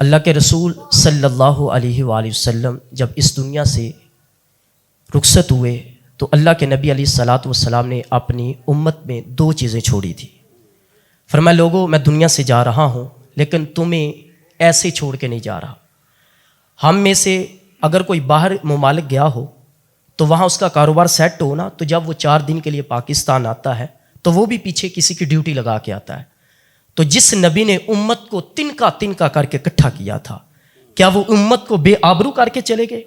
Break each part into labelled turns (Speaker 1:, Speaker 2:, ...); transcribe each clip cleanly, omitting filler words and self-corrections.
Speaker 1: اللہ کے رسول صلی اللہ علیہ وآلہ وسلم جب اس دنیا سے رخصت ہوئے تو اللہ کے نبی علیہ الصلاۃ والسلام نے اپنی امت میں دو چیزیں چھوڑی تھی. فرمایا لوگوں میں دنیا سے جا رہا ہوں لیکن تمہیں ایسے چھوڑ کے نہیں جا رہا. ہم میں سے اگر کوئی باہر ممالک گیا ہو تو وہاں اس کا کاروبار سیٹ ہو نا، تو جب وہ 4 دن کے لیے پاکستان آتا ہے تو وہ بھی پیچھے کسی کی ڈیوٹی لگا کے آتا ہے. تو جس نبی نے امت کو تنکا کر کے اکٹھا کیا تھا، کیا وہ امت کو بے آبرو کر کے چلے گئے؟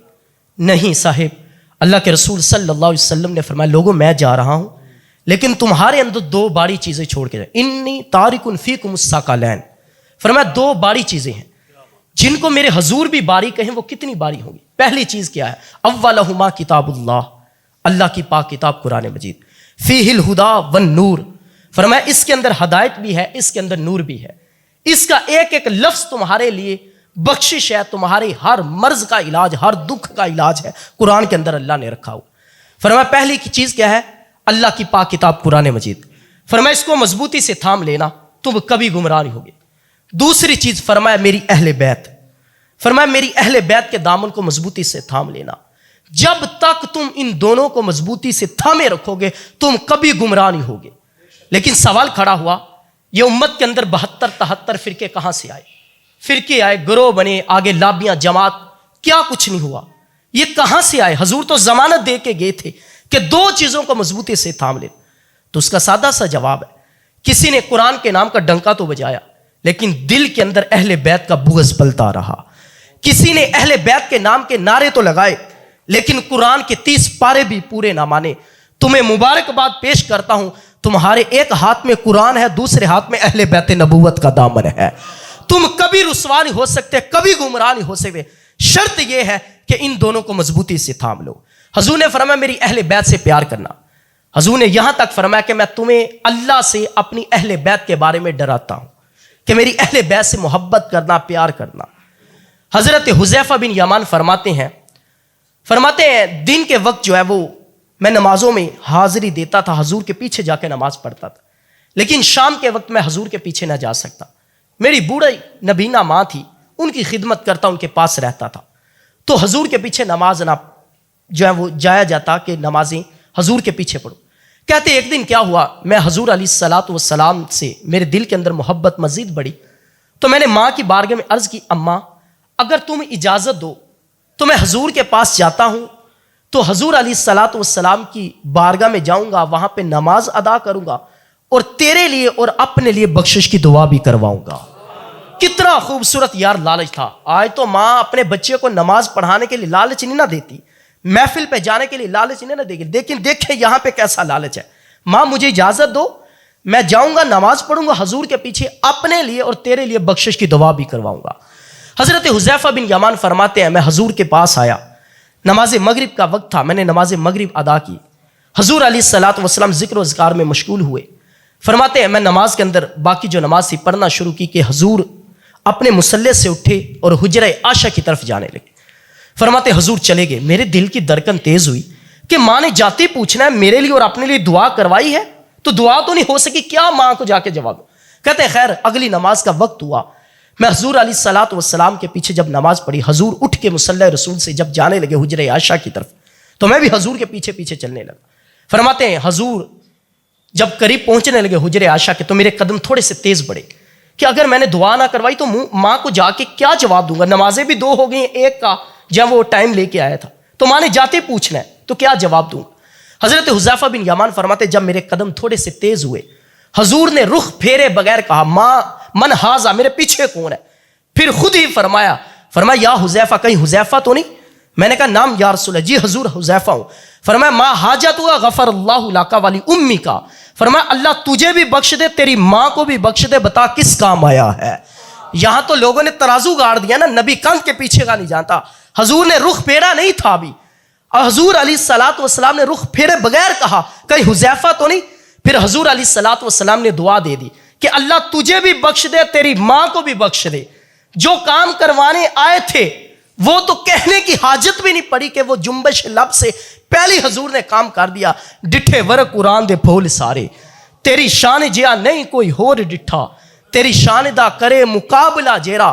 Speaker 1: نہیں صاحب. اللہ کے رسول صلی اللہ علیہ وسلم نے فرمایا لوگوں میں جا رہا ہوں لیکن تمہارے اندر 2 بڑی چیزیں چھوڑ کے جائیں. انی تارک فیکم الثقلین. فرمایا 2 بڑی چیزیں ہیں جن کو میرے حضور بھی باری کہیں وہ کتنی باری ہوں گی. پہلی چیز کیا ہے؟ اولہما کتاب اللہ، اللہ کی پاک کتاب قرآن مجید. فیہ الہدی والنور. فرمایا اس کے اندر ہدایت بھی ہے، اس کے اندر نور بھی ہے. اس کا ایک ایک لفظ تمہارے لیے بخشش ہے، تمہارے ہر مرض کا علاج، ہر دکھ کا علاج ہے. قرآن کے اندر اللہ نے رکھا ہو. فرمایا پہلی کی چیز کیا ہے؟ اللہ کی پاک کتاب قرآن مجید. فرمایا اس کو مضبوطی سے تھام لینا، تم کبھی گمراہ نہیں ہوگے. دوسری چیز فرمایا میری اہل بیت. فرمایا میری اہل بیت کے دامن کو مضبوطی سے تھام لینا. جب تک تم ان دونوں کو مضبوطی سے تھامے رکھو گے تم کبھی گمراہ نہیں ہوگے. لیکن سوال کھڑا ہوا یہ امت کے اندر 72-73 فرقے کہاں سے آئے؟ فرقے آئے، گروہ بنے، آگے لابیاں، جماعت، کیا کچھ نہیں ہوا. یہ کہاں سے آئے؟ حضور تو ضمانت دے کے گئے تھے کہ 2 چیزوں کو مضبوطی سے تھام لے. تو اس کا سادہ سا جواب ہے، کسی نے قرآن کے نام کا ڈنکا تو بجایا لیکن دل کے اندر اہل بیت کا بغض پلتا رہا. کسی نے اہل بیت کے نام کے نعرے تو لگائے لیکن قرآن کے 30 پارے بھی پورے نہ مانے. تمہیں مبارکباد پیش کرتا ہوں، تمہارے ایک ہاتھ میں قرآن ہے، دوسرے ہاتھ میں اہل بیت نبوت کا دامن ہے. تم کبھی رسوا نہیں ہو سکتے، کبھی گمراہ نہیں ہو سکتے. شرط یہ ہے کہ ان دونوں کو مضبوطی سے تھام لو. حضور نے فرمایا میری اہل بیت سے پیار کرنا. حضور نے یہاں تک فرمایا کہ میں تمہیں اللہ سے اپنی اہل بیت کے بارے میں ڈراتا ہوں کہ میری اہل بیت سے محبت کرنا، پیار کرنا. حضرت حذیفہ بن یمان فرماتے ہیں دن کے وقت جو ہے وہ میں نمازوں میں حاضری دیتا تھا، حضور کے پیچھے جا کے نماز پڑھتا تھا. لیکن شام کے وقت میں حضور کے پیچھے نہ جا سکتا. میری بوڑھی نبینا ماں تھی، ان کی خدمت کرتا، ان کے پاس رہتا تھا. تو حضور کے پیچھے نماز نہ جو ہے وہ جایا جاتا کہ نمازیں حضور کے پیچھے پڑھو. کہتے ایک دن کیا ہوا، میں حضور علیہ الصلاۃ والسلام سے میرے دل کے اندر محبت مزید بڑھی تو میں نے ماں کی بارگاہ میں عرض کی اماں اگر تم اجازت دو تو میں حضور کے پاس جاتا ہوں، تو حضور علیہ الصلاۃ والسلام کی بارگاہ میں جاؤں گا، وہاں پہ نماز ادا کروں گا اور تیرے لیے اور اپنے لیے بخشش کی دعا بھی کرواؤں گا. کتنا خوبصورت یار لالچ تھا. آج تو ماں اپنے بچے کو نماز پڑھانے کے لیے لالچ نہیں نہ دیتی، محفل پہ جانے کے لیے لالچ نہیں نہ دے گی. لیکن دیکھیں یہاں پہ کیسا لالچ ہے. ماں مجھے اجازت دو، میں جاؤں گا، نماز پڑھوں گا حضور کے پیچھے، اپنے لیے اور تیرے لیے بخشش کی دعا بھی کرواؤں گا. حضرت حذیفہ بن یمان فرماتے ہیں میں حضور کے پاس آیا، نماز مغرب کا وقت تھا، میں نے نماز مغرب ادا کی. حضور علیہ الصلاۃ والسلام ذکر و اذکار میں مشغول ہوئے. فرماتے ہیں میں نماز کے اندر باقی جو نماز تھی پڑھنا شروع کی کہ حضور اپنے مصلی سے اٹھے اور حجرہ عائشہ کی طرف جانے لگے. فرماتے حضور چلے گئے. میرے دل کی دھڑکن تیز ہوئی کہ ماں نے جاتے پوچھنا ہے میرے لیے اور اپنے لیے دعا کروائی ہے تو دعا تو نہیں ہو سکی، کیا ماں کو جا کے جواب دو. کہتے ہیں خیر اگلی نماز کا وقت ہوا، میں حضور علیہ الصلاۃ والسلام کے پیچھے جب نماز پڑھی، حضور اٹھ کے مصلی رسول سے جب جانے لگے حجرہ عائشہ کی طرف تو میں بھی حضور کے پیچھے پیچھے چلنے لگا. فرماتے ہیں حضور جب قریب پہنچنے لگے حجرہ عائشہ کے تو میرے قدم تھوڑے سے تیز بڑھے کہ اگر میں نے دعا نہ کروائی تو ماں کو جا کے کیا جواب دوں گا. نمازیں بھی 2 ہو گئی ہیں، ایک کا جب وہ ٹائم لے کے آیا تھا تو ماں نے جاتے پوچھنا ہے تو کیا جواب دوں. حضرت حذیفہ بن یمان فرماتے جب میرے قدم تھوڑے سے تیز ہوئے حضور نے رخ پھیرے بغیر کہا ماں من ہاذا، میرے پیچھے کون ہے. پھر خود ہی فرمایا یا حذیفہ، کہیں حذیفہ تو نہیں؟ میں نے کہا نام یا رسول اللہ. جی حضور حذیفہ ہوں. فرمایا ما حاجتک غفر اللہ لک ولی امک. فرمایا اللہ تجھے بھی بخش دے، تیری ماں کو بھی بخش دے، بتا کس کام آیا ہے. یہاں تو لوگوں نے ترازو گاڑ دیا نا، نبی کندھ کے پیچھے کا نہیں جانتا. حضور نے رخ پھیرا نہیں تھا ابھی، حضور علیہ الصلاۃ والسلام نے رخ پھیرے بغیر کہا کہیں حذیفہ تو نہیں. پھر حضور علیہ الصلاۃ والسلام نے دعا دے دی کہ اللہ تجھے بھی بخش دے، تیری ماں کو بھی بخش دے. جو کام کروانے آئے تھے وہ تو کہنے کی حاجت بھی نہیں پڑی کہ وہ جنبش لب سے پہلی حضور نے کام کر دیا. ڈٹھے ور قرآن دے پھول سارے، تیری شان جیا نہیں کوئی ہور ڈٹھا، تیری شان دا کرے مقابلہ جیرا.